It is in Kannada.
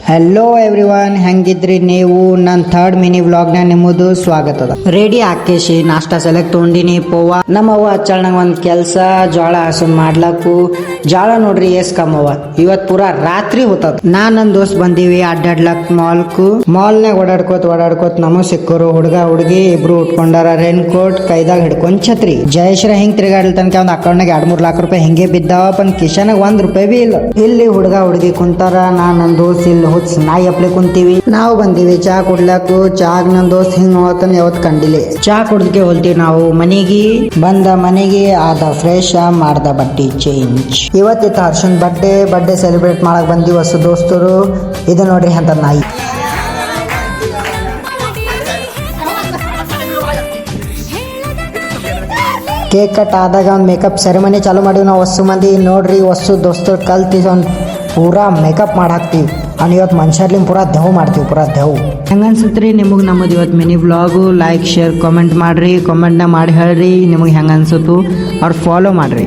ಹಲೋ ಎವ್ರಿವನ್, ಹೆಂಗಿದ್ರಿ ನೀವು? ನನ್ನ ಥರ್ಡ್ ಮಿನಿ ವ್ಲಾಗ್ನ ನಿಮ್ಮದು ಸ್ವಾಗತ ಅದ. ರೆಡಿ ಹಾಕೇಶಿ ನಾಷ್ಟಾ ಸೆಲೆಕ್ಟ್ ತೊಗೊಂಡಿನಿ ಪೋವಾ. ನಮ್ಮವ್ವ ಹಚ್ಚಳನಾಗ ಒಂದು ಕೆಲಸ ಜೋಳ ಹಸನ್ ಮಾಡ್ಲಾಕು. ಜೋಳ ನೋಡ್ರಿ ಎಸ್ ಕಮ್ಮವ, ಇವತ್ ಪೂರಾ ರಾತ್ರಿ ಹೋತದ. ನನ್ನ ದೋಸ್ತ್ ಬಂದೀವಿ ಅಡ್ಡಾಡ್ಲಕ್ ಮಾಲ್ನಾಗ ಓಡಾಡ್ಕೋತ ನಮಗ್ ಸಿಕ್ಕರು ಹುಡುಗಿ ಇಬ್ರು ಉಟ್ಕೊಂಡಾರ ರೇನ್ ಕೋಟ್, ಕೈದಾಗ ಹಿಡ್ಕೊಂಡ್ ಛತ್ರಿ. ಜಯಶ್ರ ಹಿಂಗ್ ತಿರುಗಾಡ್ಲ ತನಕ ಒಂದ್ ಅಕೌಂಟ್ನಾಗ 2-3 ಲಾಖ ರೂಪಾಯಿ ಹಿಂಗೆ ಬಿದ್ದಾವ. ಕಿಶನಾಗ ₹1 ಬಿ ಇಲ್ಲ. ಇಲ್ಲಿ ಹುಡುಗಿ ಕುಂತಾರ, ನನ್ನ ದೋಸ್ತ್ ಇಲ್ಲಿ ಹುಚ್ಚ ನಾಯಿ ಅಪ್ಲೆ ಕುಂತೀವಿ. ನಾವು ಬಂದೀವಿ ಚಾ ಕುಡ್ಲಾಕು. ಚಾಗ್ ನನ್ನ ದೋಸ್ತ್ ಹಿಂಗ್ ನೋಡತನ ಯಾವತ್ ಕಂಡಿಲ್ಲ. ಚಾ ಕುಡ್ದಕ್ಕೆ ಹೋಲ್ತೀವಿ ನಾವು ಮನೆಗೆ. ಮನೆಗೆ ಆದ ಫ್ರೆಶ್, ಮಾಡ್ದ ಬಟ್ಟಿ ಚೇಂಜ್. ಇವತ್ತಿತ್ತು ಹರ್ಷನ್ ಬರ್ಡೇ ಸೆಲೆಬ್ರೇಟ್ ಮಾಡಕ್ ಬಂದೀವಿ ಹೊಸ ದೋಸ್ತರು. ಇದು ನೋಡ್ರಿ ಅಂತ ನಾಯಿ. ಕೇಕ್ ಕಟ್ ಆದಾಗ ಒಂದು ಮೇಕಪ್ ಸೆರೆಮನಿ ಚಾಲೂ ಮಾಡಿವಿ ನಾವು ಹೊಸ ಮಂದಿ. ನೋಡ್ರಿ ಹೊಸ ದೋಸ್ತರು ಕಲ್ತಿ ಒಂದು ಪೂರಾ ಮೇಕಪ್ ಮಾಡಾಕ್ತೀವಿ. ಇವತ್ತು ಮನುಷ್ಯರ್ಲಿಂದ ಪೂರಾ ದೆವ್ ಮಾಡ್ತೀವಿ, ಪೂರಾ ದೆವ್. ಹೆಂಗ ಅನ್ಸುತ್ರಿ ನಿಮಗೆ ನಮ್ಮದು ಇವತ್ತು mini vlog? Like share comment ಮಾಡ್ರಿ. ಕಾಮೆಂಟ್ನ ಮಾಡಿ ಹೇಳ್ರಿ ನಿಮಗೆ ಹೆಂಗ ಅನ್ಸುತ್ತು. ಅವ್ರು ಫಾಲೋ ಮಾಡ್ರಿ.